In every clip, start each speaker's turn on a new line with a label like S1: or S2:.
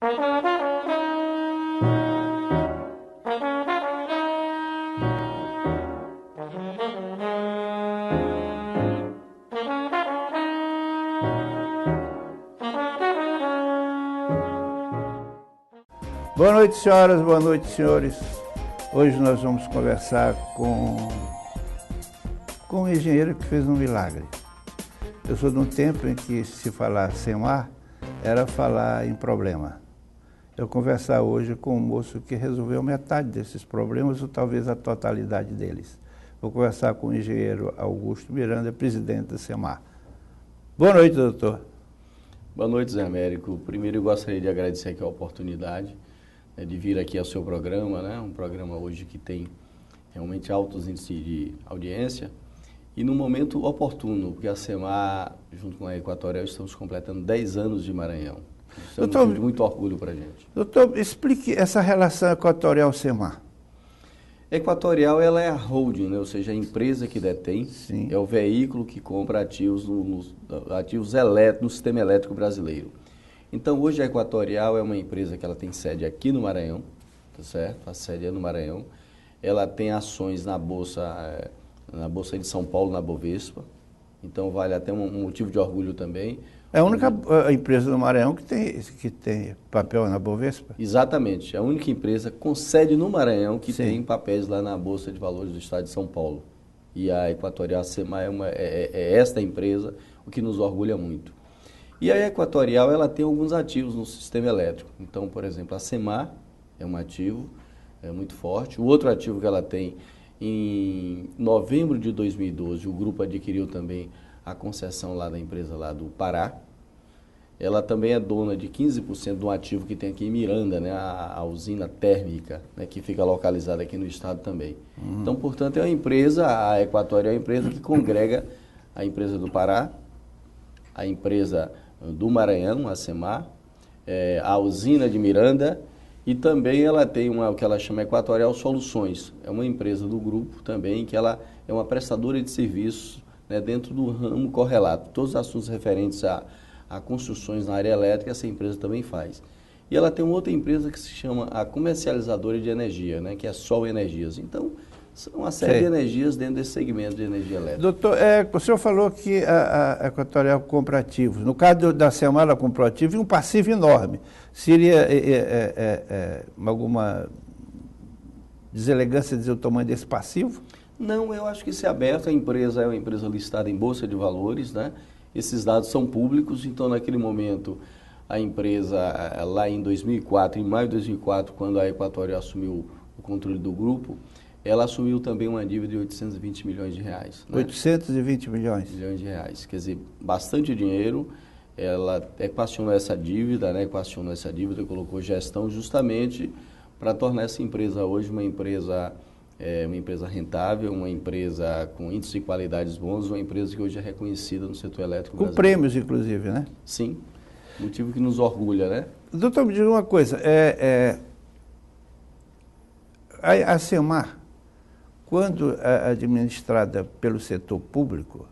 S1: Boa noite, senhoras, boa noite, senhores. Hoje nós vamos conversar com um engenheiro que fez um milagre. Eu sou de um tempo em que se falar SEMAR era falar em problema. Eu vou conversar hoje com um moço que resolveu metade desses problemas ou talvez a totalidade deles. Vou conversar com o engenheiro Augusto Miranda, presidente da SEMAR. Boa noite, doutor.
S2: Boa noite, Zé Américo. Primeiro eu gostaria de agradecer aqui a oportunidade de vir aqui ao seu programa, né? Um programa hoje que tem realmente altos índices de audiência e num momento oportuno, porque a SEMAR, junto com a Equatorial, estamos completando 10 anos de Maranhão. Isso é muito orgulho para a gente.
S1: Doutor, explique essa relação Equatorial-SEMAR.
S2: Equatorial, ela é a holding, né? Ou seja, a empresa que detém,
S1: Sim.
S2: É o veículo que compra ativos ativos elétricos no sistema elétrico brasileiro. Então, hoje a Equatorial é uma empresa que ela tem sede aqui no Maranhão, tá certo? A sede é no Maranhão. Ela tem ações na Bolsa de São Paulo, na Bovespa. Então, vale até um motivo de orgulho também.
S1: É a única empresa do Maranhão que tem papel na Bovespa?
S2: Exatamente. É a única empresa com sede no Maranhão que
S1: Sim.
S2: tem papéis lá na Bolsa de Valores do Estado de São Paulo. E a Equatorial SEMAR é esta empresa, o que nos orgulha muito. E a Equatorial, ela tem alguns ativos no sistema elétrico. Então, por exemplo, a SEMAR é um ativo muito forte. O outro ativo que ela tem, em novembro de 2012, o grupo adquiriu também a concessão lá da empresa lá do Pará. Ela também é dona de 15% de um ativo que tem aqui em Miranda, né, a usina térmica, né, que fica localizada aqui no estado também. Então, portanto, é uma empresa, a Equatorial é uma empresa que congrega a empresa do Pará, a empresa do Maranhão, a SEMAR, a usina de Miranda e também ela tem o que ela chama Equatorial Soluções. É uma empresa do grupo também que ela é uma prestadora de serviços, né, dentro do ramo correlato. Todos os assuntos referentes a construções na área elétrica, essa empresa também faz. E ela tem uma outra empresa que se chama a Comercializadora de Energia, né, que é a Sol Energias. Então, são uma série de energias dentro desse segmento de energia elétrica.
S1: Doutor, o senhor falou que a Equatorial compra ativos. No caso da SEMAR, ela comprou ativos e um passivo enorme. Seria alguma deselegância dizer o tamanho desse passivo?
S2: Não, eu acho que isso é aberto. A empresa é uma empresa listada em Bolsa de Valores, né? Esses dados são públicos, então naquele momento a empresa, lá em 2004, em maio de 2004, quando a Equatorial assumiu o controle do grupo, ela assumiu também uma dívida de 820 milhões de reais. Né?
S1: 820 milhões?
S2: Milhões de reais, quer dizer, bastante dinheiro. Ela equacionou essa dívida, né? Colocou gestão justamente para tornar essa empresa hoje uma empresa rentável, uma empresa com índices de qualidades bons, uma empresa que hoje é reconhecida no setor elétrico
S1: com
S2: brasileiro.
S1: Prêmios, inclusive, né?
S2: Sim, motivo que nos orgulha, né?
S1: Doutor, me diga uma coisa, a SEMAR, quando administrada pelo setor público,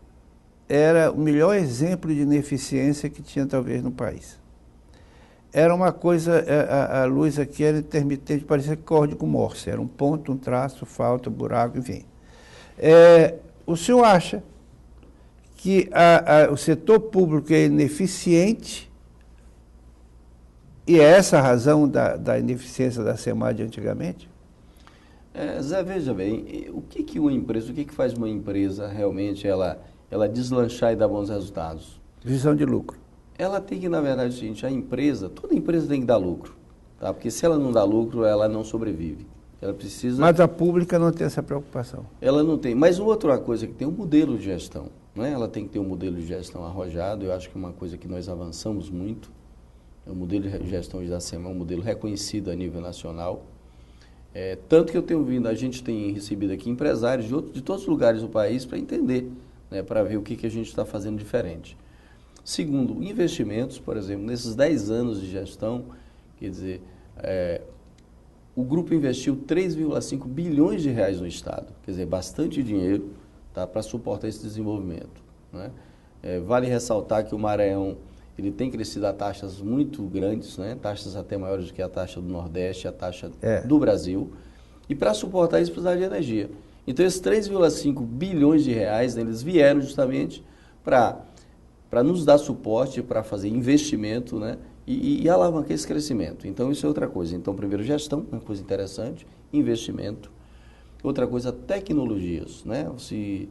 S1: era o melhor exemplo de ineficiência que tinha talvez no país. Era uma coisa, a luz aqui era intermitente, parecia código Morse, era um ponto, um traço, falta, buraco, enfim. O senhor acha que o setor público é ineficiente e é essa a razão da ineficiência da SEMAR de antigamente?
S2: Zé, veja bem, o que faz uma empresa realmente ela deslanchar e dar bons resultados?
S1: Visão de lucro.
S2: Ela tem que, na verdade, é o seguinte, toda empresa tem que dar lucro, tá? Porque se ela não dá lucro, ela não sobrevive. Ela precisa...
S1: Mas a pública não tem essa preocupação.
S2: Ela não tem. Mas outra coisa que tem um modelo de gestão, né? Ela tem que ter um modelo de gestão arrojado. Eu acho que é uma coisa que nós avançamos muito. O modelo de gestão da SEMAR é um modelo reconhecido a nível nacional. Tanto que a gente tem recebido aqui empresários de todos os lugares do país para entender, né? Para ver o que a gente está fazendo diferente. Segundo, investimentos, por exemplo, nesses 10 anos de gestão, quer dizer, o grupo investiu 3,5 bilhões de reais no Estado, quer dizer, bastante dinheiro, tá, para suportar esse desenvolvimento, né? Vale ressaltar que o Maranhão ele tem crescido a taxas muito grandes, né? Taxas até maiores do que a taxa do Nordeste, a taxa do Brasil. E para suportar isso, precisava de energia. Então, esses 3,5 bilhões de reais, né, eles vieram justamente para nos dar suporte, para fazer investimento, né? E alavancar esse crescimento. Então, isso é outra coisa. Então, primeiro, gestão, uma coisa interessante, investimento. Outra coisa, tecnologias, né? Se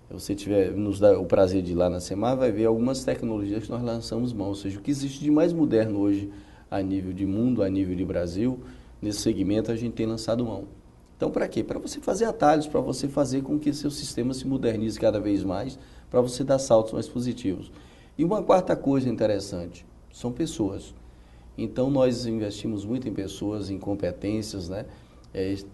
S2: você tiver, nos dá o prazer de ir lá na Semar, vai ver algumas tecnologias que nós lançamos mão. Ou seja, o que existe de mais moderno hoje a nível de mundo, a nível de Brasil, nesse segmento a gente tem lançado mão. Então, para quê? Para você fazer atalhos, para você fazer com que seu sistema se modernize cada vez mais, para você dar saltos mais positivos. E uma quarta coisa interessante, são pessoas. Então, nós investimos muito em pessoas, em competências, né?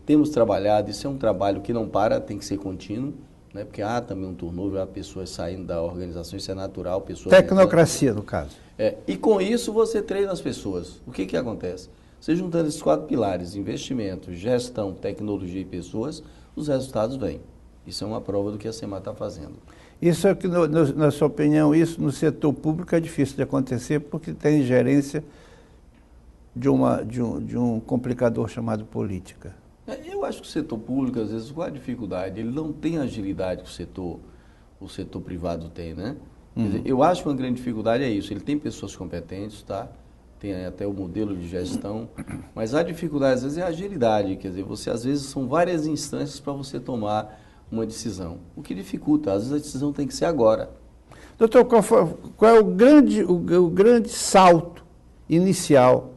S2: Temos trabalhado, isso é um trabalho que não para, tem que ser contínuo, né? Porque há também um turnover, há pessoas saindo da organização, isso é natural. Pessoas
S1: Tecnocracia, no caso.
S2: E com isso você treina as pessoas. O que acontece? Você juntando esses 4 pilares, investimento, gestão, tecnologia e pessoas, os resultados vêm. Isso é uma prova do que a Semar está fazendo.
S1: Isso é que, na sua opinião, isso no setor público é difícil de acontecer porque tem gerência de um complicador chamado política.
S2: Eu acho que o setor público, às vezes, com a dificuldade, ele não tem a agilidade que o setor privado tem, né? Quer dizer, eu acho que uma grande dificuldade é isso. Ele tem pessoas competentes, tá? Tem até o modelo de gestão, mas a dificuldade, às vezes, é a agilidade. Quer dizer, você, às vezes, são várias instâncias para você tomar uma decisão. O que dificulta, às vezes, a decisão tem que ser agora.
S1: Doutor, qual é o grande salto inicial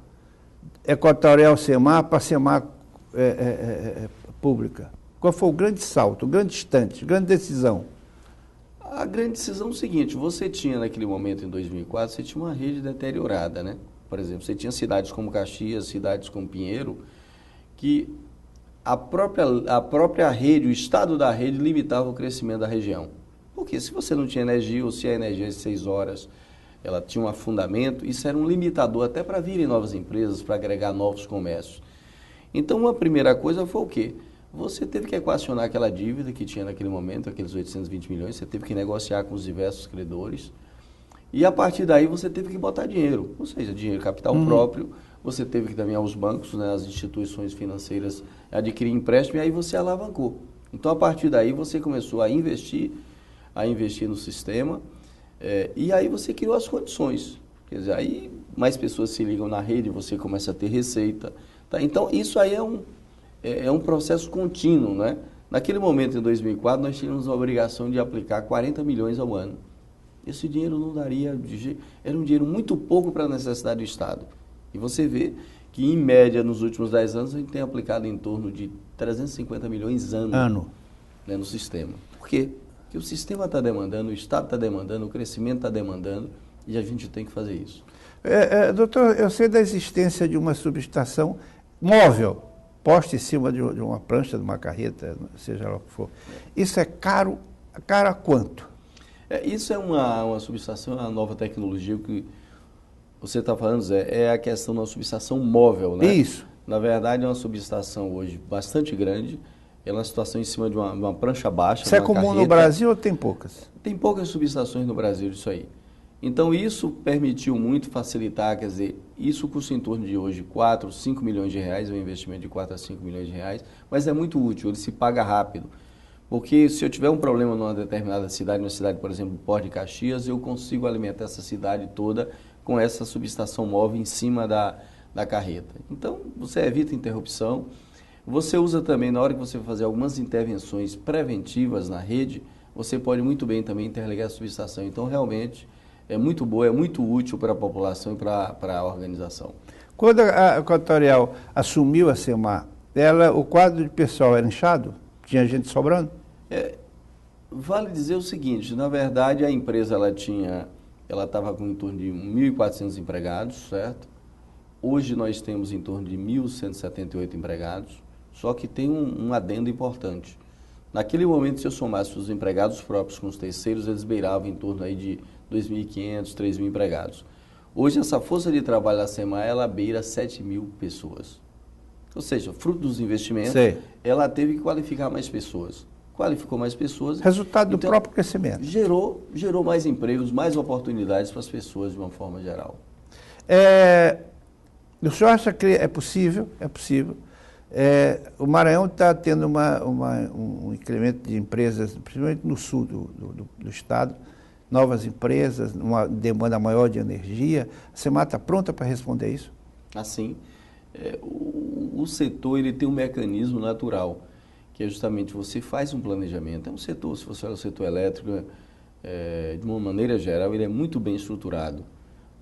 S1: Equatorial Semar para Semar pública? Qual foi o grande salto, o grande instante, a grande decisão?
S2: A grande decisão é o seguinte, você tinha naquele momento, em 2004, você tinha uma rede deteriorada, né? Por exemplo, você tinha cidades como Caxias, cidades como Pinheiro, que a própria rede, o estado da rede limitava o crescimento da região. Porque se você não tinha energia, ou se a energia de 6 horas, ela tinha um afundamento, isso era um limitador até para virem novas empresas, para agregar novos comércios. Então, uma primeira coisa foi o quê? Você teve que equacionar aquela dívida que tinha naquele momento, aqueles 820 milhões, você teve que negociar com os diversos credores, e a partir daí você teve que botar dinheiro, ou seja, dinheiro capital próprio, você teve que também aos bancos, né, as instituições financeiras adquirir empréstimo, e aí você alavancou. Então, a partir daí você começou a investir no sistema, e aí você criou as condições. Quer dizer, aí mais pessoas se ligam na rede, você começa a ter receita. Tá? Então, isso aí é um processo contínuo, né? Naquele momento, em 2004, nós tínhamos a obrigação de aplicar 40 milhões ao ano. Esse dinheiro não daria, era um dinheiro muito pouco para a necessidade do Estado. E você vê que, em média, nos últimos 10 anos, a gente tem aplicado em torno de 350 milhões ano. Né, no sistema. Por quê? Porque o sistema está demandando, o Estado está demandando, o crescimento está demandando, e a gente tem que fazer isso.
S1: Doutor, eu sei da existência de uma subestação móvel, posta em cima de uma prancha, de uma carreta, seja lá o que for. Isso é caro a quanto?
S2: Isso é uma subestação, uma nova tecnologia que você está falando, Zé, é a questão de uma subestação móvel, né?
S1: Isso.
S2: Na verdade, é uma subestação hoje bastante grande, ela é uma situação em cima de uma prancha baixa.
S1: Isso é comum carreta. No Brasil ou tem poucas?
S2: Tem poucas subestações no Brasil disso aí. Então, isso permitiu muito facilitar, quer dizer, isso custa em torno de hoje 4, 5 milhões de reais, é um investimento de 4 a 5 milhões de reais, mas é muito útil, ele se paga rápido. Porque se eu tiver um problema numa determinada cidade, uma cidade, por exemplo, Porto de Caxias, eu consigo alimentar essa cidade toda com essa subestação móvel em cima da carreta. Então, você evita interrupção. Você usa também, na hora que você vai fazer algumas intervenções preventivas na rede, você pode muito bem também interligar a subestação. Então, realmente, é muito boa, é muito útil para a população e para a organização.
S1: Quando a Equatorial assumiu a Semar, o quadro de pessoal era inchado? Tinha gente sobrando?
S2: Vale dizer o seguinte, na verdade, a empresa ela estava com em torno de 1.400 empregados, certo? Hoje nós temos em torno de 1.178 empregados, só que tem um adendo importante. Naquele momento, se eu somasse os empregados próprios com os terceiros, eles beiravam em torno aí de 2.500, 3.000 empregados. Hoje, essa força de trabalho da Semar, ela beira 7.000 pessoas. Ou seja, fruto dos investimentos, ela teve que qualificar mais pessoas. qualificou mais pessoas.
S1: Resultado do
S2: Então,
S1: próprio crescimento.
S2: Gerou mais empregos, mais oportunidades para as pessoas de uma forma geral.
S1: O senhor acha que é possível? É possível. O Maranhão está tendo um incremento de empresas, principalmente no sul do estado, novas empresas, uma demanda maior de energia. A SEMAR está pronta para responder isso?
S2: Assim, o setor ele tem um mecanismo natural, que é justamente você faz um planejamento. É um setor, se você olha o setor elétrico, de uma maneira geral, ele é muito bem estruturado.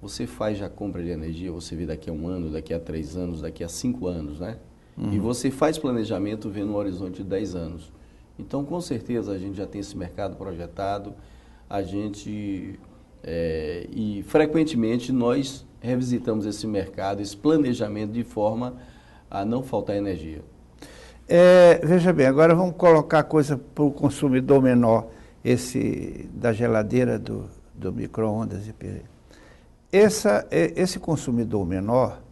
S2: Você faz a compra de energia, você vê daqui a 1 ano, daqui a 3 anos, daqui a 5 anos, né? Uhum. E você faz planejamento vendo um horizonte de 10 anos. Então, com certeza, a gente já tem esse mercado projetado, e frequentemente nós revisitamos esse mercado, esse planejamento de forma a não faltar energia.
S1: Veja bem, agora vamos colocar a coisa para o consumidor menor, esse da geladeira, do micro-ondas. Esse consumidor menor,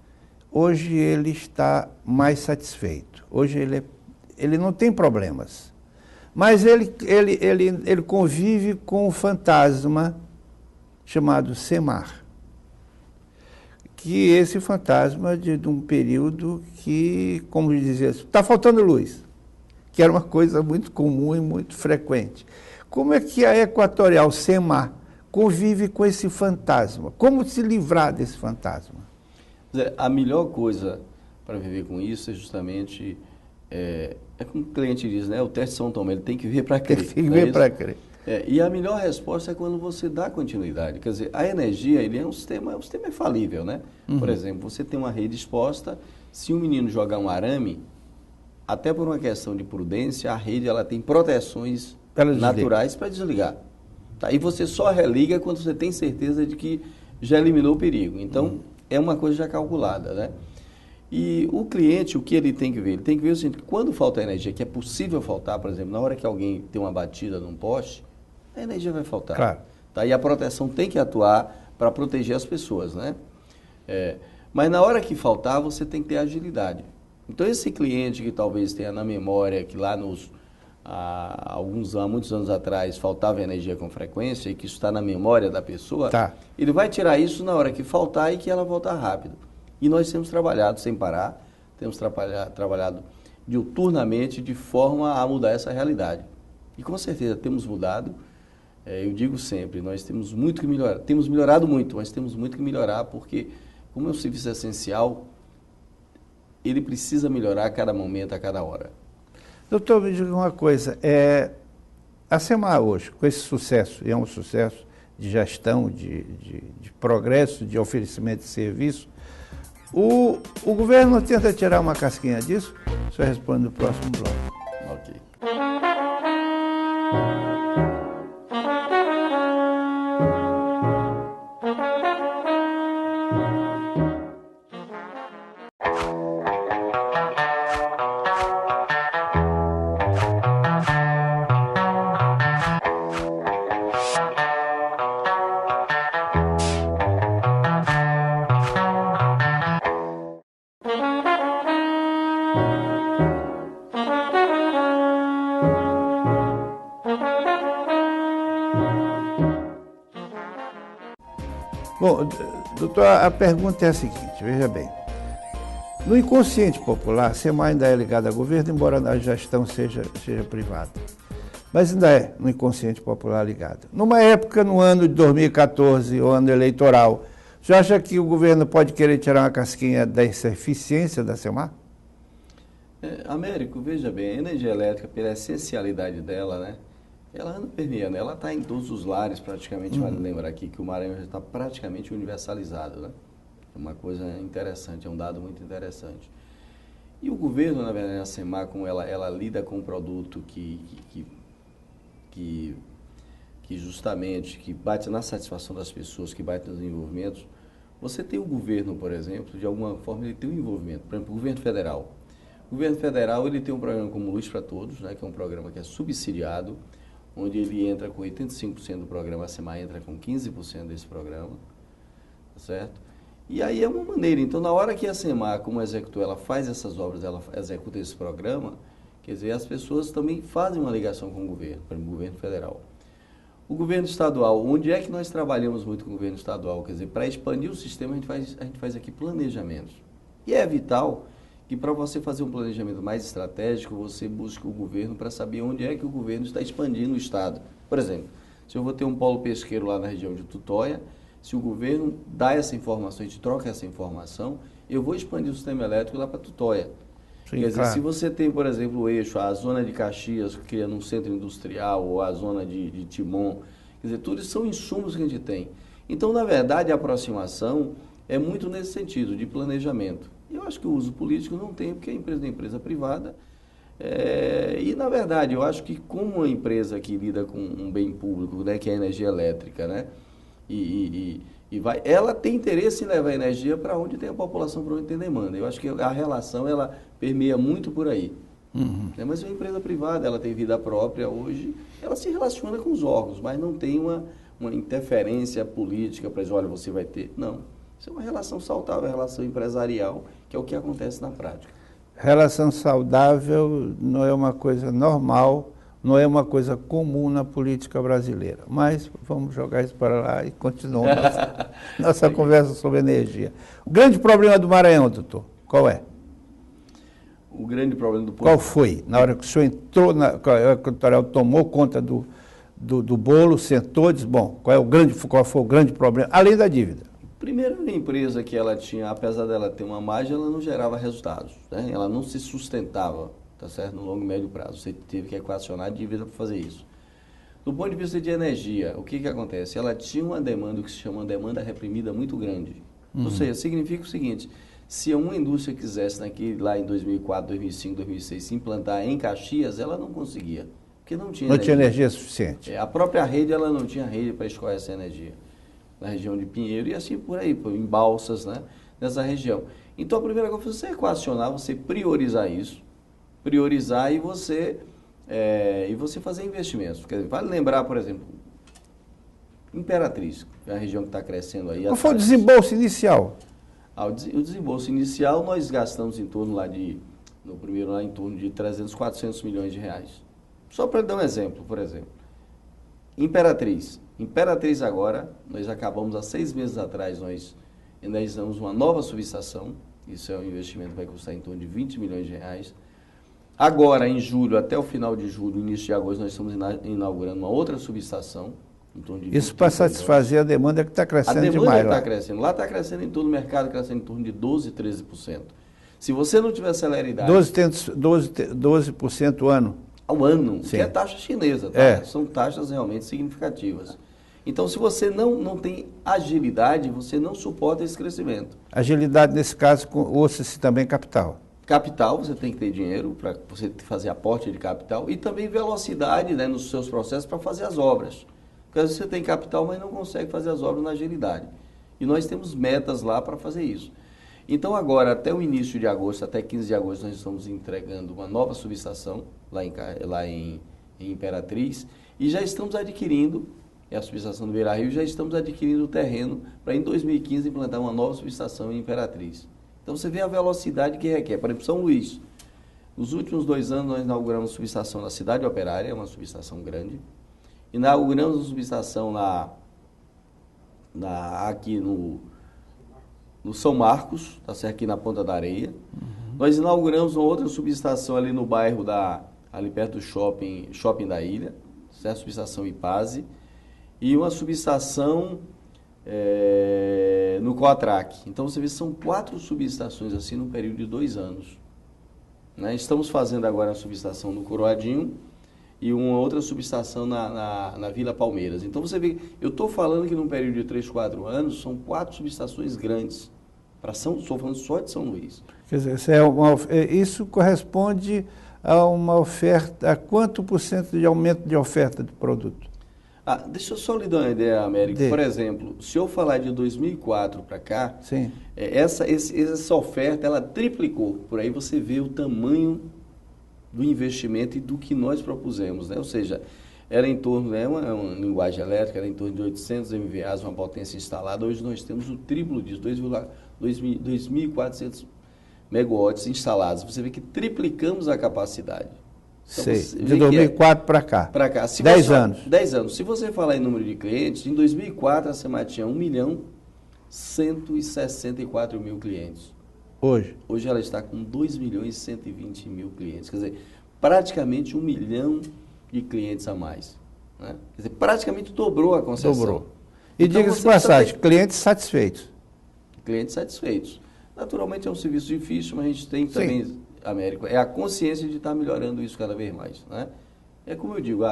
S1: hoje ele está mais satisfeito. Hoje ele não tem problemas. Mas ele convive com um fantasma chamado SEMAR. Que esse fantasma de um período que, como dizia, está faltando luz, que era uma coisa muito comum e muito frequente. Como é que a Equatorial SEMAR convive com esse fantasma? Como se livrar desse fantasma?
S2: A melhor coisa para viver com isso é justamente, como o cliente diz, né? O teste de São Tomé, ele tem que ver para crer.
S1: Tem que ver para crer.
S2: E a melhor resposta é quando você dá continuidade. Quer dizer, a energia, ele é um sistema infalível, né? Uhum. Por exemplo, você tem uma rede exposta, se um menino jogar um arame, até por uma questão de prudência, a rede ela tem proteções naturais para desligar. Tá? E você só religa quando você tem certeza de que já eliminou o perigo. Então, é uma coisa já calculada, né? E o cliente, o que ele tem que ver? Ele tem que ver o seguinte, quando falta energia, que é possível faltar, por exemplo, na hora que alguém tem uma batida num poste, a energia vai faltar.
S1: Claro.
S2: Tá? E a proteção tem que atuar para proteger as pessoas, né? Mas na hora que faltar, você tem que ter agilidade. Então, esse cliente que talvez tenha na memória que lá há muitos anos atrás, faltava energia com frequência e que isso está na memória da pessoa, ele vai tirar isso na hora que faltar e que ela voltar rápido. E nós temos trabalhado sem parar, temos trabalhado diuturnamente de forma a mudar essa realidade. E com certeza temos mudado. Eu digo sempre, nós temos muito que melhorar. Temos melhorado muito, mas temos muito que melhorar porque, como é um serviço essencial, ele precisa melhorar a cada momento, a cada hora.
S1: Doutor, me diga uma coisa. A SEMAR hoje, com esse sucesso, e é um sucesso de gestão, de progresso, de oferecimento de serviço, o governo tenta tirar uma casquinha disso? O senhor responde no próximo bloco.
S2: Ok.
S1: Bom, doutor, a pergunta é a seguinte, veja bem. No inconsciente popular, a SEMAR ainda é ligada ao governo, embora a gestão seja privada. Mas ainda é no inconsciente popular ligada. Numa época, no ano de 2014, o ano eleitoral, você acha que o governo pode querer tirar uma casquinha dessa eficiência da SEMAR?
S2: Américo, veja bem, a energia elétrica, pela essencialidade dela, né? Ela anda permeando, ela está em todos os lares praticamente, vale lembrar aqui que o Maranhão já está praticamente universalizado, né? É uma coisa interessante, é um dado muito interessante. E o governo, na verdade, a SEMAR, como ela lida com um produto que justamente, que bate na satisfação das pessoas, que bate nos envolvimentos, você tem o governo, por exemplo, de alguma forma ele tem um envolvimento, por exemplo, o governo federal. O governo federal ele tem um programa como Luz para Todos, né, que é um programa que é subsidiado, onde ele entra com 85% do programa, a SEMAR entra com 15% desse programa, certo? E aí é uma maneira, então na hora que a SEMAR, como executor, ela faz essas obras, ela executa esse programa, Quer dizer, as pessoas também fazem uma ligação com o governo, para o governo federal. O governo estadual, onde é que nós trabalhamos muito com o governo estadual? Quer dizer, para expandir o sistema, a gente faz aqui planejamentos. E é vital que para você fazer um planejamento mais estratégico, você busque o governo para saber onde é que o governo está expandindo o estado. Por exemplo, se eu vou ter um polo pesqueiro lá na região de Tutóia, se o governo dá essa informação, a gente troca essa informação, eu vou expandir o sistema elétrico lá para Tutóia.
S1: Sim,
S2: Quer dizer,
S1: claro.
S2: se você tem, por exemplo, o eixo, a zona de Caxias, criando um centro industrial, ou a zona de Timon, quer dizer, tudo isso são insumos que a gente tem. Então, na verdade, a aproximação é muito nesse sentido, de planejamento. Eu acho que o uso político não tem, porque a empresa é uma empresa privada. E, na verdade, eu acho que como uma empresa que lida com um bem público, né, que é a energia elétrica, né, ela tem interesse em levar energia para onde tem a população, para onde tem demanda. Eu acho que a relação, ela permeia muito por aí.
S1: Uhum.
S2: Mas é uma empresa privada, ela tem vida própria hoje, ela se relaciona com os órgãos, mas não tem uma interferência política para dizer, olha, você vai ter. Não. Isso é uma relação saudável, uma relação empresarial, que é o que acontece na prática.
S1: Relação saudável não é uma coisa normal, não é uma coisa comum na política brasileira. Mas vamos jogar isso para lá e continuamos nossa conversa sobre energia. O grande problema do Maranhão, doutor, qual é?
S2: O grande problema do povo.
S1: Qual foi? Na hora que o senhor entrou, a Equatorial tomou conta do bolo, sentou e disse, bom, qual foi o grande problema, além da dívida?
S2: Primeiro, uma empresa que ela tinha, apesar dela ter uma margem, ela não gerava resultados, né? Ela não se sustentava, tá certo? No longo e médio prazo. Você teve que equacionar a dívida para fazer isso. Do ponto de vista de energia, o que acontece? Ela tinha uma demanda, o que se chama uma demanda reprimida muito grande. Ou seja, significa o seguinte, se uma indústria quisesse lá em 2004, 2005, 2006 se implantar em Caxias, ela não conseguia, porque não tinha
S1: energia suficiente.
S2: A própria rede, ela não tinha rede para escoar essa energia. Na região de Pinheiro e assim por aí, em Balsas, né, nessa região. Então, a primeira coisa é você equacionar, você priorizar isso, e você fazer investimentos. Quer dizer, vale lembrar, por exemplo, Imperatriz, que é a região que está crescendo aí.
S1: Qual foi o desembolso inicial?
S2: O desembolso inicial, nós gastamos em torno no primeiro lá, em torno de 300, 400 milhões de reais. Só para dar um exemplo, por exemplo. Imperatriz agora, nós acabamos há 6 meses atrás, nós iniciamos uma nova subestação, isso é um investimento que vai custar em torno de 20 milhões de reais. Agora, em julho, até o final de julho, início de agosto, nós estamos inaugurando uma outra subestação, em torno de
S1: isso para satisfazer a demanda que está crescendo demais lá. A demanda
S2: está crescendo. Lá está crescendo em todo o mercado, crescendo em torno de 12%, 13%. Se você não tiver celeridade...
S1: 12% ano.
S2: Ao ano,
S1: sim,
S2: que é taxa chinesa, tá? São taxas realmente significativas. Então, se você não tem agilidade, você não suporta esse crescimento.
S1: Agilidade, nesse caso, ouça-se também capital.
S2: Capital, você tem que ter dinheiro para você fazer aporte de capital e também velocidade, né, nos seus processos para fazer as obras. Porque às vezes você tem capital, mas não consegue fazer as obras na agilidade. E nós temos metas lá para fazer isso. Então, agora, até o início de agosto, até 15 de agosto, nós estamos entregando uma nova subestação lá em Imperatriz e já estamos adquirindo, a subestação do Beira Rio, já estamos adquirindo o terreno para em 2015 implantar uma nova subestação em Imperatriz. Então, você vê a velocidade que requer. Por exemplo, São Luís. Nos últimos 2 anos, nós inauguramos uma subestação na Cidade Operária, uma subestação grande. Inauguramos uma subestação aqui no São Marcos, tá certo? Aqui na Ponta da Areia. Nós inauguramos uma outra subestação ali no bairro ali perto do shopping da ilha, certo? Subestação Ipaze. E uma subestação no Coatrac. Então, você vê, são 4 subestações assim no período de 2 anos. Né? Estamos fazendo agora a subestação no Coroadinho e uma outra subestação na Vila Palmeiras. Então, você vê, eu estou falando que num período de 3, 4 anos, são 4 subestações grandes. Estou falando só de São Luís.
S1: Quer dizer, isso corresponde a uma oferta, a quanto por cento de aumento de oferta de produto?
S2: Deixa eu só lhe dar uma ideia, Américo. Por exemplo, se eu falar de 2004 para cá,
S1: sim,
S2: essa oferta, ela triplicou. Por aí você vê o tamanho do investimento e do que nós propusemos, né? Ou seja, era em torno, uma linguagem elétrica, era em torno de 800 MVAs, uma potência instalada. Hoje nós temos o triplo disso, 2.400 megawatts instalados. Você vê que triplicamos a capacidade. Então,
S1: sei. De 2004 para cá.
S2: Para cá.
S1: 10 anos.
S2: 10 anos. Se você falar em número de clientes, em 2004 a SEMAI tinha 1.164.000 clientes.
S1: Hoje?
S2: Hoje ela está com 2.120.000 clientes. Quer dizer, praticamente 1 milhão de clientes a mais. Né? Quer dizer, praticamente dobrou a concessão.
S1: Dobrou. E
S2: Então,
S1: diga-se de passagem, clientes satisfeitos.
S2: Clientes satisfeitos. Naturalmente é um serviço difícil, mas a gente tem também, Américo, é a consciência de estar melhorando isso cada vez mais. Né? É como eu digo,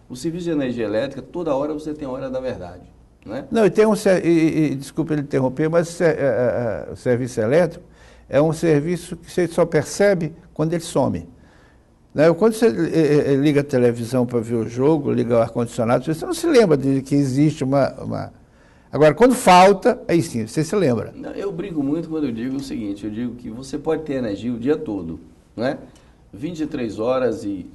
S2: o serviço de energia elétrica, toda hora você tem a hora da verdade. Né?
S1: Não, e tem desculpa ele interromper, mas o serviço elétrico é um serviço que você só percebe quando ele some. Né? Quando você liga a televisão para ver o jogo, liga o ar-condicionado, você não se lembra de que existe uma... Agora, quando falta, aí sim, você se lembra.
S2: Eu brinco muito quando eu digo o seguinte, eu digo que você pode ter energia o dia todo, né? 23 horas e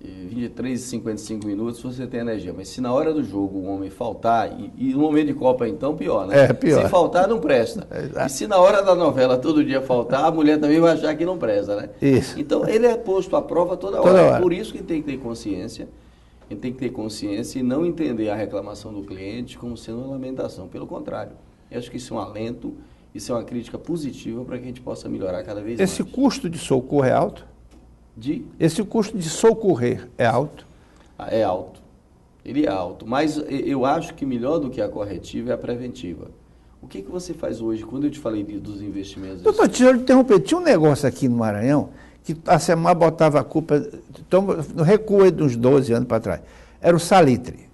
S2: 23 e 55 minutos você tem energia, mas se na hora do jogo o homem faltar, e no momento de Copa então, pior, né?
S1: É, pior.
S2: Se faltar, não presta. E se na hora da novela todo dia faltar, a mulher também vai achar que não presta, né?
S1: Isso.
S2: Então, ele é posto à prova toda hora. Por isso que tem que ter consciência. A gente tem que ter consciência e não entender a reclamação do cliente como sendo uma lamentação. Pelo contrário, eu acho que isso é um alento, isso é uma crítica positiva para que a gente possa melhorar cada vez mais.
S1: Esse custo de socorro é alto? Esse custo de socorrer é alto?
S2: É alto. Ele é alto. Mas eu acho que melhor do que a corretiva é a preventiva. O que você faz hoje, quando eu te falei dos investimentos...
S1: Doutor, deixa eu interromper. Tinha um negócio aqui no Maranhão que a SEMAI botava a culpa, então, no recuo de uns 12 anos para trás, era o salitre.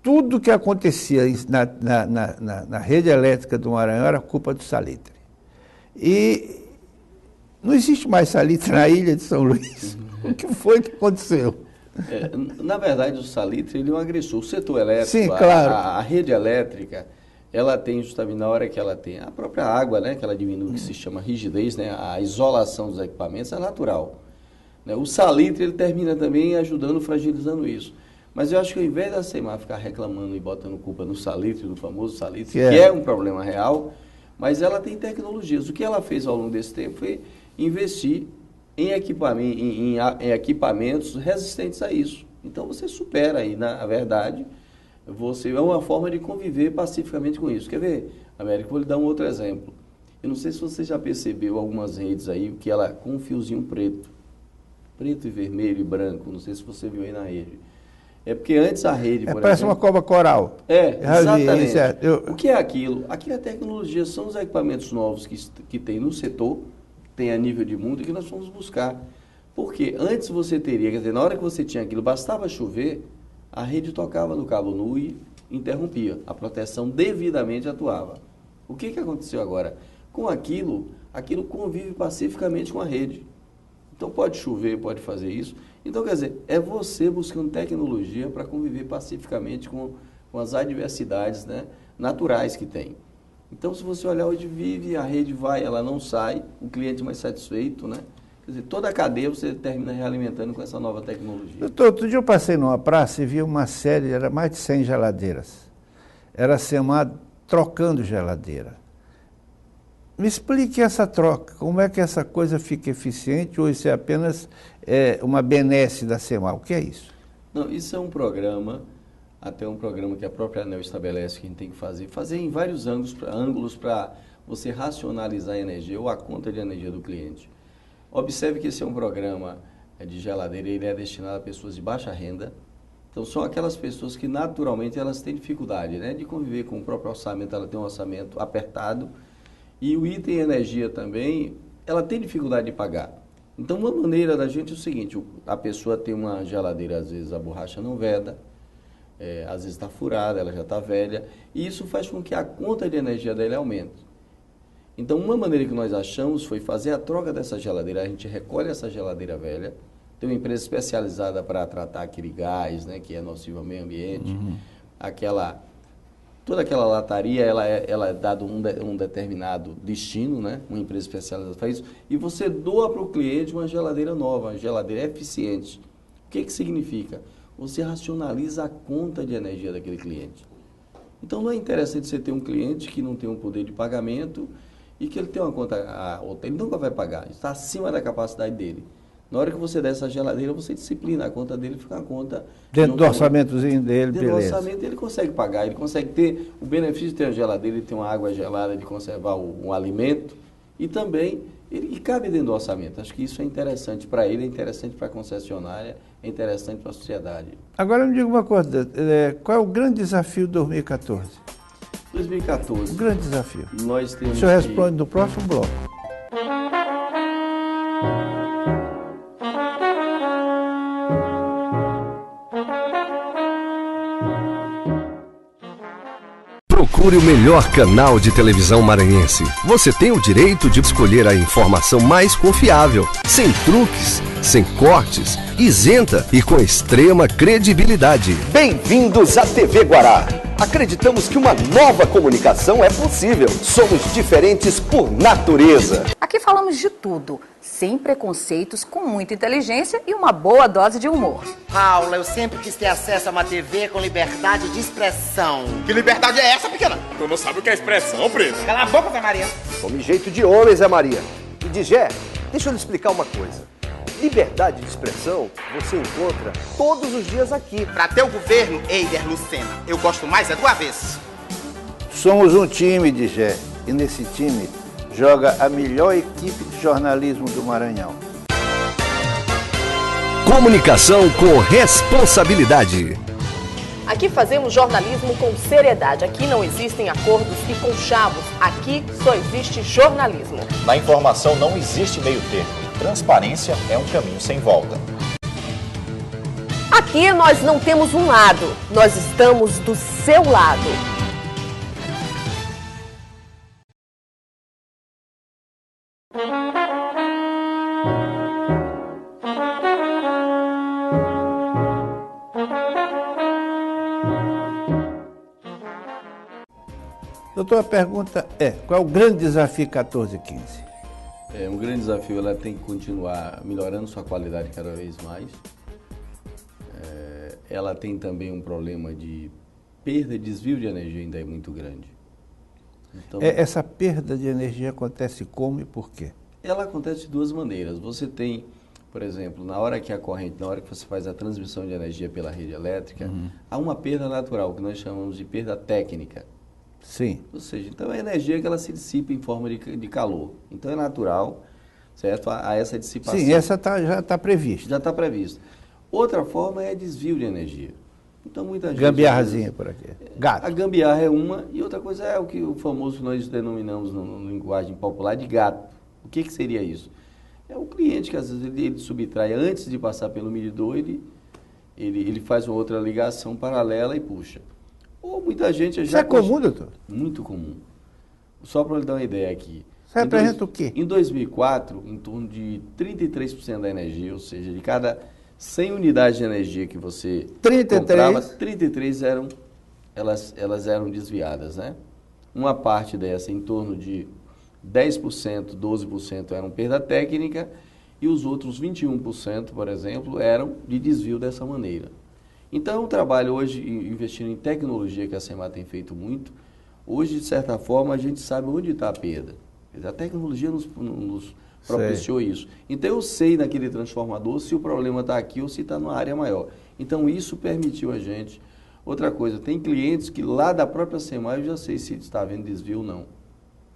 S1: Tudo que acontecia na rede elétrica do Maranhão era culpa do salitre. E não existe mais salitre na ilha de São Luís. O que foi que aconteceu?
S2: Na verdade, o salitre ele é um agressor. O setor elétrico,
S1: sim, claro.
S2: a rede elétrica, ela tem justamente na hora que ela tem a própria água, né, que ela diminui, que se chama rigidez, né, a isolação dos equipamentos é natural. Né? O salitre ele termina também ajudando, fragilizando isso. Mas eu acho que ao invés da SEMAI ficar reclamando e botando culpa no salitre, no famoso salitre, que é um problema real, mas ela tem tecnologias. O que ela fez ao longo desse tempo foi investir em equipamentos resistentes a isso. Então você supera aí, na verdade... Você é uma forma de conviver pacificamente com isso. Quer ver, Américo? Vou lhe dar um outro exemplo. Eu não sei se você já percebeu algumas redes aí que ela com um fiozinho preto e vermelho e branco. Não sei se você viu aí na rede. É porque antes a rede, por
S1: parece
S2: exemplo,
S1: uma cobra coral.
S2: Exatamente. O que é aquilo? Aquilo é tecnologia, são os equipamentos novos que tem no setor, tem a nível de mundo e que nós vamos buscar. Porque antes você teria, quer dizer, na hora que você tinha aquilo, bastava chover, a rede tocava no cabo nu e interrompia. A proteção devidamente atuava. O que aconteceu agora? Com aquilo convive pacificamente com a rede. Então pode chover, pode fazer isso. Então, quer dizer, é você buscando tecnologia para conviver pacificamente com as adversidades, né, naturais que tem. Então, se você olhar hoje, vive, a rede vai, ela não sai, o cliente mais satisfeito, né? Quer dizer, toda a cadeia você termina realimentando com essa nova tecnologia.
S1: Doutor, outro dia eu passei numa praça e vi uma série, era mais de 100 geladeiras. Era a SEMAI trocando geladeira. Me explique essa troca, como é que essa coisa fica eficiente ou isso é apenas uma benesse da SEMAI? O que é isso?
S2: Não, isso é um programa, até um programa que a própria ANEEL estabelece que a gente tem que fazer em vários ângulos para você racionalizar a energia ou a conta de energia do cliente. Observe que esse é um programa de geladeira, ele é destinado a pessoas de baixa renda. Então, são aquelas pessoas que, naturalmente, elas têm dificuldade, né, de conviver com o próprio orçamento, ela tem um orçamento apertado. E o item energia também, ela tem dificuldade de pagar. Então, uma maneira da gente é o seguinte, a pessoa tem uma geladeira, às vezes a borracha não veda, às vezes está furada, ela já está velha, e isso faz com que a conta de energia dela aumente. Então, uma maneira que nós achamos foi fazer a troca dessa geladeira. A gente recolhe essa geladeira velha, tem uma empresa especializada para tratar aquele gás, né, que é nocivo ao meio ambiente. Toda aquela lataria, ela é dado um determinado destino, né, uma empresa especializada faz isso, e você doa para o cliente uma geladeira nova, uma geladeira eficiente. O que significa? Você racionaliza a conta de energia daquele cliente. Então, não é interessante você ter um cliente que não tem um poder de pagamento e que ele tem uma conta, ele nunca vai pagar, está acima da capacidade dele. Na hora que você der essa geladeira, você disciplina, a conta dele fica a conta...
S1: Dentro do orçamentozinho dele,
S2: beleza. Dentro do
S1: beleza.
S2: orçamento ele consegue pagar, ele consegue ter o benefício de ter uma geladeira, de ter uma água gelada, de conservar um alimento e também, e cabe dentro do orçamento. Acho que isso é interessante para ele, é interessante para a concessionária, é interessante para a sociedade.
S1: Agora me diga uma coisa, qual é o grande desafio de 2014?
S2: 2014.
S1: O grande desafio.
S2: Nós temos
S1: o senhor responde no próximo bloco.
S3: Procure o melhor canal de televisão maranhense. Você tem o direito de escolher a informação mais confiável, sem truques, sem cortes, isenta e com extrema credibilidade.
S4: Bem-vindos à TV Guará. Acreditamos que uma nova comunicação é possível. Somos diferentes por natureza.
S5: Aqui falamos de tudo, sem preconceitos, com muita inteligência e uma boa dose de humor.
S6: Paula, eu sempre quis ter acesso a uma TV com liberdade de expressão.
S7: Que liberdade é essa, pequena? Tu não sabe o que é expressão, preto?
S6: Cala a boca, Zé Maria.
S4: Tome jeito de homem, Zé Maria. E de Gé, deixa eu lhe explicar uma coisa. Liberdade de expressão você encontra todos os dias aqui.
S6: Pra teu governo, Eider Lucena, eu gosto mais é do avesso.
S1: Somos um time de Gé e nesse time joga a melhor equipe de jornalismo do Maranhão.
S3: Comunicação com responsabilidade.
S8: Aqui fazemos jornalismo com seriedade. Aqui não existem acordos e conchavos. Aqui só existe jornalismo.
S9: Na informação não existe meio termo. Transparência é um caminho sem volta.
S8: Aqui nós não temos um lado, nós estamos do seu lado.
S1: Doutor, a pergunta é, qual é o grande desafio 14 e 15?
S2: É um grande desafio, ela tem que continuar melhorando sua qualidade cada vez mais. Ela tem também um problema de perda e desvio de energia ainda é muito grande. Então,
S1: essa perda de energia acontece como e por quê?
S2: Ela acontece de duas maneiras. Você tem, por exemplo, na hora que você faz a transmissão de energia pela rede elétrica, há uma perda natural, que nós chamamos de perda técnica.
S1: Sim.
S2: Ou seja, então é a energia que ela se dissipa em forma de calor. Então é natural, certo? A essa dissipação.
S1: Sim, essa já está prevista.
S2: Já está prevista. Outra forma é desvio de energia. Então muita gente...
S1: Gambiarrazinha por aqui. Gato.
S2: A gambiarra é uma e outra coisa é o famoso nós denominamos no linguagem popular de gato. O que seria isso? É o cliente que às vezes ele subtrai antes de passar pelo medidor, ele faz uma outra ligação paralela e puxa. Ou muita gente já...
S1: Isso é comum, doutor?
S2: Muito comum. Só para lhe dar uma ideia aqui.
S1: Isso representa o quê?
S2: Em 2004, em torno de 33% da energia, ou seja, de cada 100 unidades de energia que você comprava, 33 elas eram desviadas, né? Uma parte dessa, em torno de 10%, 12% eram perda técnica e os outros 21%, por exemplo, eram de desvio dessa maneira. Então, é um trabalho hoje, investindo em tecnologia, que a SEMAR tem feito muito. Hoje, de certa forma, a gente sabe onde está a perda. A tecnologia nos propiciou isso. Então, eu sei naquele transformador se o problema está aqui ou se está numa área maior. Então, isso permitiu a gente. Outra coisa, tem clientes que lá da própria SEMAR eu já sei se está havendo desvio ou não.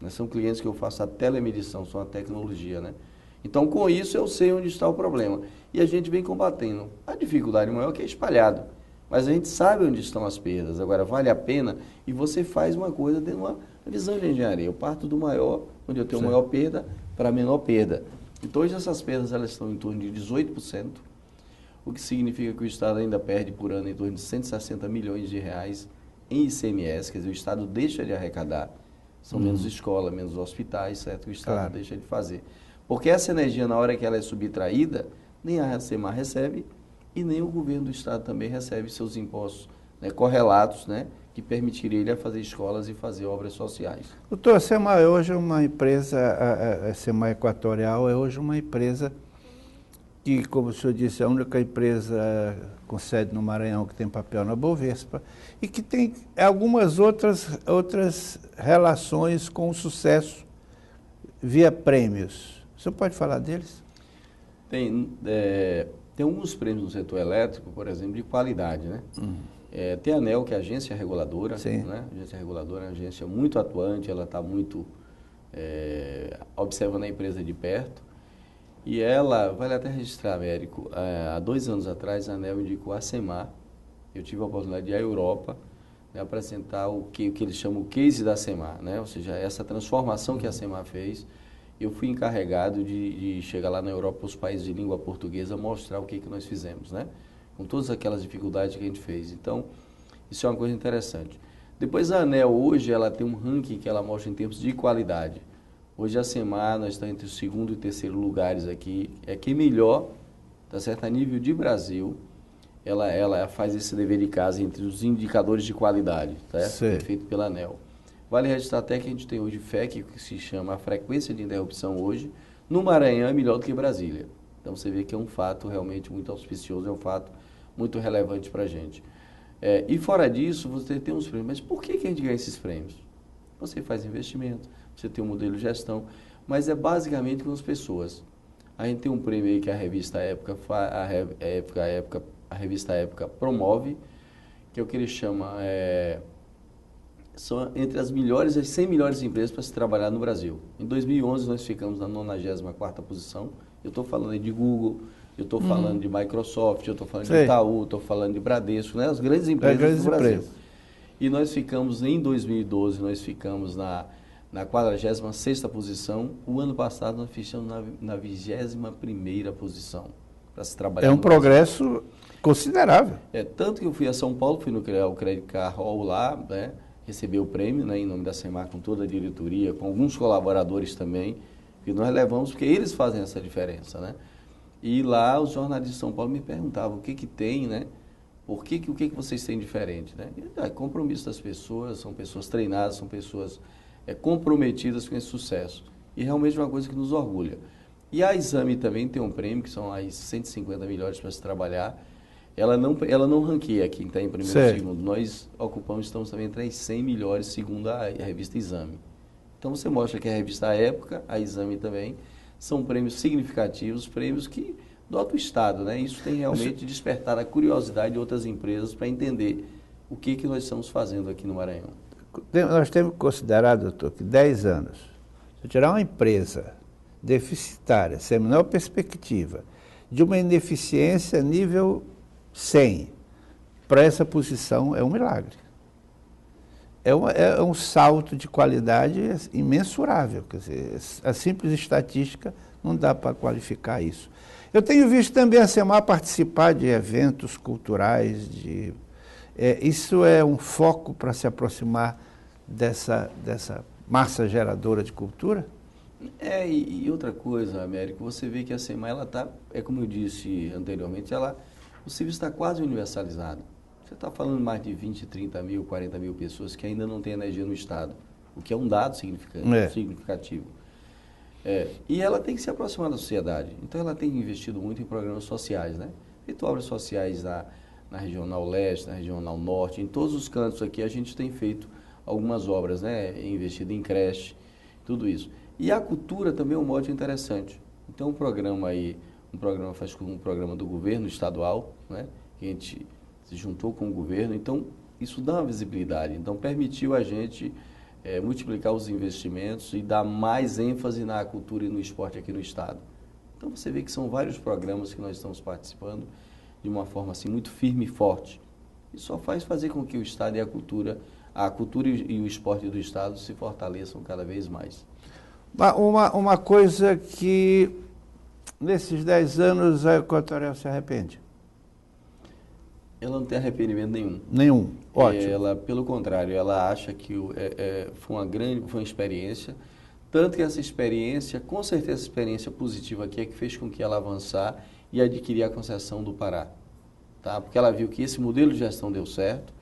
S2: São clientes que eu faço a telemedição, são a tecnologia, né? Então, com isso, eu sei onde está o problema. E a gente vem combatendo. A dificuldade maior é que é espalhado. Mas a gente sabe onde estão as perdas. Agora, vale a pena e você faz uma coisa dentro de uma visão de engenharia. Eu parto do maior, onde eu tenho maior perda, para a menor perda. Então, hoje essas perdas elas estão em torno de 18%, o que significa que o Estado ainda perde por ano em torno de 160 milhões de reais em ICMS, quer dizer, o Estado deixa de arrecadar. São menos escolas, menos hospitais, certo? O Estado deixa de fazer. Porque essa energia, na hora que ela é subtraída, nem a SEMAR recebe e nem o governo do Estado também recebe seus impostos, né, correlatos, né, que permitiriam ele a fazer escolas e fazer obras sociais.
S1: Doutor, a SEMAR hoje é uma empresa, a SEMAR Equatorial é hoje uma empresa que, como o senhor disse, é a única empresa com sede no Maranhão que tem papel na Bovespa e que tem algumas outras relações com o sucesso via prêmios. O senhor pode falar deles?
S2: Tem alguns prêmios no setor elétrico, por exemplo, de qualidade, né? Tem a ANEEL, que é a agência reguladora, né? A agência reguladora é uma agência muito atuante, ela está muito observando a empresa de perto. E ela, vale até registrar, Américo, há 2 anos atrás a ANEEL indicou a SEMAR. Eu tive a oportunidade de ir à Europa, né, apresentar o que eles chamam o case da SEMAR, né? Ou seja, essa transformação que a SEMAR fez. Eu fui encarregado de chegar lá na Europa, os países de língua portuguesa, mostrar o que nós fizemos, né? Com todas aquelas dificuldades que a gente fez. Então, isso é uma coisa interessante. Depois a ANEEL, hoje, ela tem um ranking que ela mostra em termos de qualidade. Hoje a SEMAR, nós estamos entre o 2º e 3º lugares aqui. É quem melhor, tá certo? A nível de Brasil, ela faz esse dever de casa entre os indicadores de qualidade, certo? Feito pela ANEEL. Vale registrar até que a gente tem hoje FEC, que se chama a frequência de interrupção hoje, no Maranhão é melhor do que Brasília. Então você vê que é um fato realmente muito auspicioso, é um fato muito relevante para a gente. E fora disso, você tem uns prêmios. Mas por que a gente ganha esses prêmios? Você faz investimento, você tem um modelo de gestão, mas é basicamente com as pessoas. A gente tem um prêmio aí que a revista Época, a revista Época promove, que é o que ele chama... são entre as 100 melhores empresas para se trabalhar no Brasil. Em 2011, nós ficamos na 94ª posição. Eu estou falando aí de Google, eu estou falando de Microsoft, eu estou falando de Itaú, estou falando de Bradesco, né? As grandes empresas do Brasil. E nós ficamos, em 2012, nós ficamos na 46ª posição. O ano passado, nós ficamos na 21ª posição para se trabalhar no Brasil. É um progresso considerável.
S1: Tanto que eu fui a São Paulo, fui no Credit Card Hall lá, né? Receber o prêmio, né, em nome da SEMAR, com toda a diretoria, com alguns colaboradores também, que nós levamos, porque eles fazem essa diferença, né? E lá os jornalistas de São Paulo me perguntavam o que tem, né? O que vocês têm diferente, né? E, compromisso das pessoas, são pessoas treinadas, são pessoas comprometidas com esse sucesso. E realmente é uma coisa que nos orgulha. E a Exame também tem um prêmio, que são as 150 melhores para se trabalhar. Ela não ranqueia quem está em primeiro e segundo. Nós estamos também entre as 100 melhores, segundo a revista Exame. Então você mostra que a revista Época, a Exame também, são prêmios significativos, prêmios que dota o Estado, né? Isso tem realmente despertado a curiosidade de outras empresas para entender o que nós estamos fazendo aqui no Maranhão. Nós temos que considerar, doutor, que 10 anos, se tirar uma empresa deficitária, sem a menor perspectiva, de uma ineficiência nível 100 para essa posição, é um milagre. É um salto de qualidade imensurável. Quer dizer, a simples estatística não dá para qualificar isso. Eu tenho visto também a SEMAR participar de eventos culturais. Isso é um foco para se aproximar dessa massa geradora de cultura? E outra coisa, Américo, você vê que a SEMAR, ela está, como eu disse anteriormente, o serviço está quase universalizado. Você está falando mais de 20, 30 mil, 40 mil pessoas que ainda não têm energia no Estado, o que é um dado significativo. E ela tem que se aproximar da sociedade. Então, ela tem investido muito em programas sociais, né? Feito obras sociais na Regional Leste, na Regional Norte, em todos os cantos aqui a gente tem feito algumas obras, né? Investido em creche, tudo isso. E a cultura também é um mote interessante. Então, um programa faz com um programa do governo estadual, né? Que a gente se juntou com o governo, então isso dá uma visibilidade, então permitiu a gente multiplicar os investimentos e dar mais ênfase na cultura e no esporte aqui no estado. Então você vê que são vários programas que nós estamos participando de uma forma assim muito firme e forte. E só faz fazer com que o estado e a cultura e o esporte do estado se fortaleçam cada vez mais. Uma coisa que nesses 10 anos a Equatorial se arrepende? Ela não tem arrependimento nenhum. Nenhum, ótimo. Ela, pelo contrário, ela acha que foi uma experiência, tanto que essa experiência, com certeza essa experiência positiva aqui é que fez com que ela avançar e adquirir a concessão do Pará. Tá? Porque ela viu que esse modelo de gestão deu certo,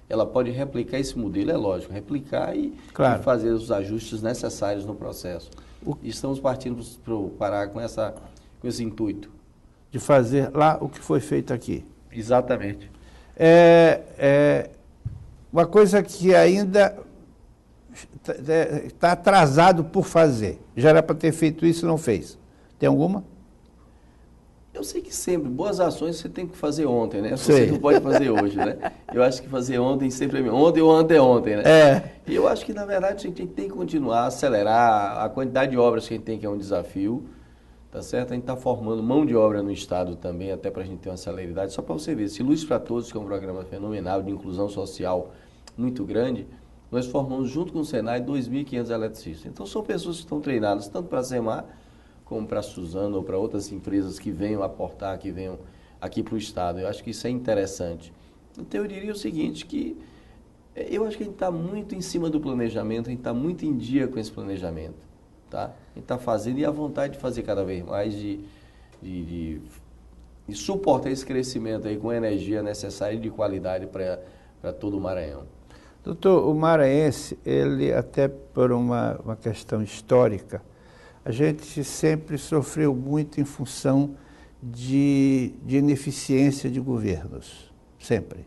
S1: ela pode replicar esse modelo, é lógico, replicar e fazer os ajustes necessários no processo. E estamos partindo para o Pará com esse intuito. De fazer lá o que foi feito aqui. Exatamente. Uma coisa que ainda está atrasado por fazer. Já era para ter feito isso e não fez. Tem alguma?
S2: Eu sei que sempre, boas ações você tem que fazer ontem, né?
S1: Sei.
S2: Você não pode fazer hoje, né? Eu acho que fazer ontem sempre é ontem ou anteontem, né? E eu acho que, na verdade, a gente tem que continuar a acelerar a quantidade de obras que a gente tem, que é um desafio, tá certo? A gente está formando mão de obra no Estado também, até para a gente ter uma celeridade. Só para você ver, se Luz para Todos, que é um programa fenomenal de inclusão social muito grande, nós formamos, junto com o Senai, 2.500 eletricistas. Então, são pessoas que estão treinadas tanto para a SEMAR, como para a Suzano ou para outras empresas que venham aportar, que venham aqui para o Estado. Eu acho que isso é interessante. Então, eu diria o seguinte, que eu acho que a gente está muito em cima do planejamento, a gente está muito em dia com esse planejamento. Tá? A gente está fazendo, e a vontade de fazer cada vez mais, de suportar esse crescimento aí com a energia necessária e de qualidade para todo o Maranhão.
S1: Doutor, o maranhense, ele até por uma questão histórica, a gente sempre sofreu muito em função de ineficiência de governos, sempre.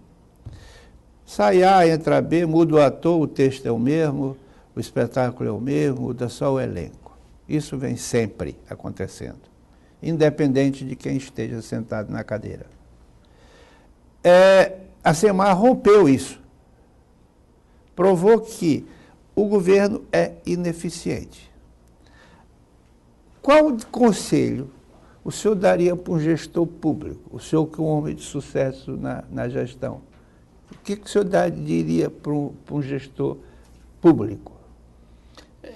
S1: Sai A, entra B, muda o ator, o texto é o mesmo, o espetáculo é o mesmo, muda só o elenco. Isso vem sempre acontecendo, independente de quem esteja sentado na cadeira. A SEMAR rompeu isso. Provou que o governo é ineficiente. Qual conselho o senhor daria para um gestor público, o senhor que é um homem de sucesso na gestão? O que o senhor diria para um gestor público?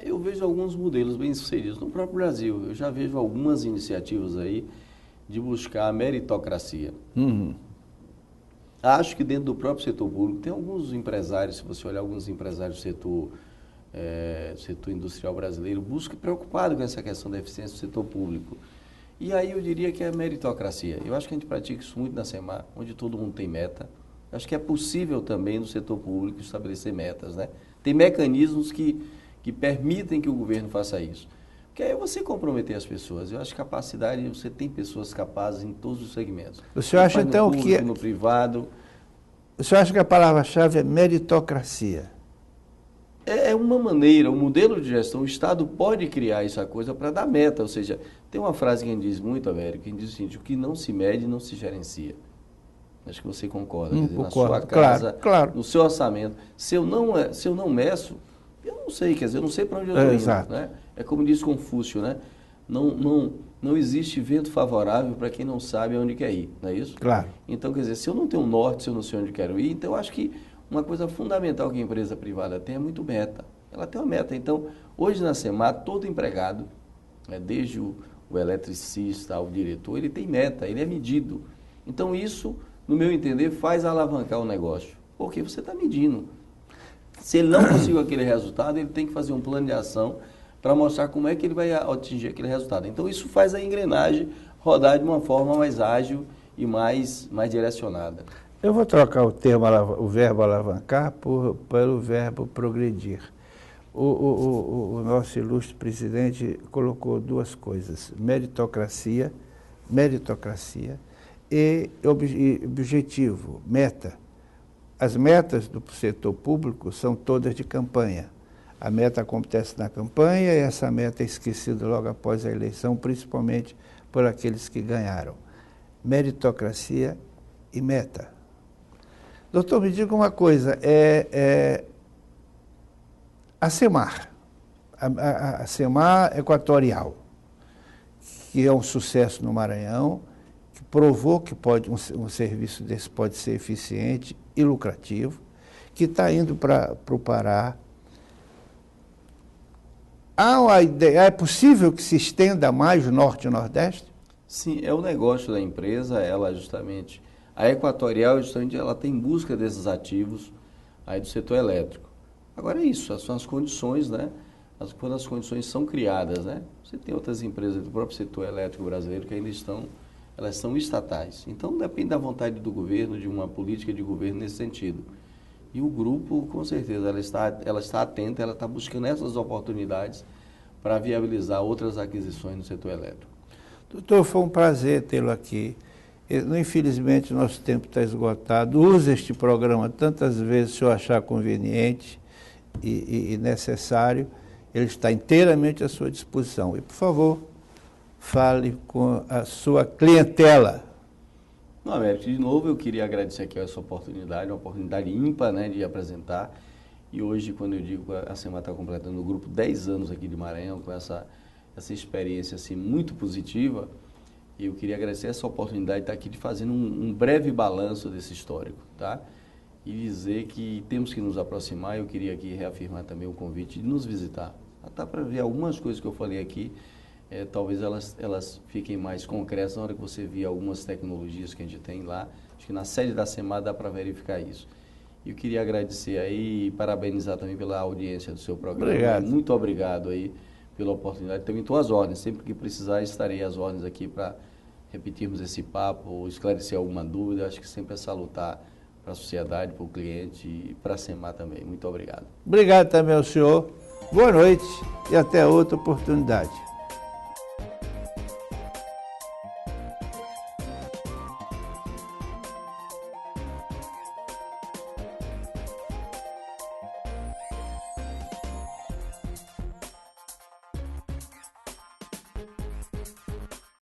S2: Eu vejo alguns modelos bem-sucedidos no próprio Brasil. Eu já vejo algumas iniciativas aí de buscar a meritocracia. Acho que dentro do próprio setor público tem alguns empresários, se você olhar alguns empresários do setor industrial brasileiro, preocupado com essa questão da eficiência do setor público. E aí eu diria que é a meritocracia. Eu acho que a gente pratica isso muito na SEMAR, onde todo mundo tem meta. Acho que é possível também no setor público estabelecer metas, né? Tem mecanismos que permitem que o governo faça isso. Porque aí é você comprometer as pessoas. Eu acho que capacidade, você tem pessoas capazes em todos os segmentos.
S1: O senhor acha então
S2: que no privado?
S1: O senhor acha que a palavra-chave é meritocracia?
S2: É uma maneira, um modelo de gestão. O Estado pode criar essa coisa para dar meta. Ou seja, tem uma frase que a gente diz muito, Américo, que a gente diz o seguinte: o que não se mede não se gerencia. Acho que você concorda. Quer dizer, na sua casa,
S1: claro.
S2: No seu orçamento. Se eu não meço, eu não sei, quer dizer, eu não sei para onde eu estou indo. Né? É como diz Confúcio, né? Não existe vento favorável para quem não sabe onde quer ir, não é isso?
S1: Claro.
S2: Então, quer dizer, se eu não tenho um norte, se eu não sei onde quero ir, então eu acho que uma coisa fundamental que a empresa privada tem é muito meta. Ela tem uma meta. Então, hoje na SEMAR, todo empregado, desde o eletricista ao diretor, ele tem meta, ele é medido. Então, isso, no meu entender, faz alavancar o negócio, porque você está medindo. Se ele não conseguiu aquele resultado, ele tem que fazer um plano de ação para mostrar como é que ele vai atingir aquele resultado. Então, isso faz a engrenagem rodar de uma forma mais ágil e mais direcionada.
S1: Eu vou trocar o verbo alavancar pelo verbo progredir. O nosso ilustre presidente colocou duas coisas: meritocracia e objetivo, meta. As metas do setor público são todas de campanha. A meta acontece na campanha e essa meta é esquecida logo após a eleição, principalmente por aqueles que ganharam. Meritocracia e meta. Doutor, me diga uma coisa, a SEMAR, a SEMAR Equatorial, que é um sucesso no Maranhão, que provou que um serviço desse pode ser eficiente e lucrativo, que está indo para o Pará. Há uma ideia, é possível que se estenda mais o Norte e o Nordeste?
S2: Sim, é o negócio da empresa, a Equatorial, justamente, ela tem busca desses ativos aí do setor elétrico. Agora é isso, são as condições, né? Quando as condições são criadas, né? Você tem outras empresas do próprio setor elétrico brasileiro que ainda elas são estatais. Então depende da vontade do governo, de uma política de governo nesse sentido. E o grupo, com certeza, ela está atenta, ela está buscando essas oportunidades para viabilizar outras aquisições no setor elétrico.
S1: Doutor, foi um prazer tê-lo aqui. Infelizmente, nosso tempo está esgotado. Use este programa tantas vezes se eu achar conveniente e necessário. Ele está inteiramente à sua disposição. E, por favor, fale com a sua clientela.
S2: Não, Américo, de novo eu queria agradecer aqui essa oportunidade, uma oportunidade ímpar, né, de apresentar. E hoje, quando eu digo que a SEMAR está completando o grupo 10 anos aqui de Maranhão, com essa experiência assim, muito positiva, eu queria agradecer essa oportunidade de estar aqui fazendo um breve balanço desse histórico, tá? E dizer que temos que nos aproximar. Eu queria aqui reafirmar também o convite de nos visitar, até para ver algumas coisas que eu falei aqui. Talvez elas fiquem mais concretas na hora que você vir algumas tecnologias que a gente tem lá. Acho que na sede da SEMAR dá para verificar isso. E eu queria agradecer aí e parabenizar também pela audiência do seu programa.
S1: Obrigado.
S2: Muito obrigado aí pela oportunidade. Também estou às ordens. Sempre que precisar, estarei às ordens aqui para repetirmos esse papo, ou esclarecer alguma dúvida. Acho que sempre é salutar para a sociedade, para o cliente e para a SEMAR também. Muito obrigado.
S1: Obrigado também ao senhor. Boa noite e até outra oportunidade.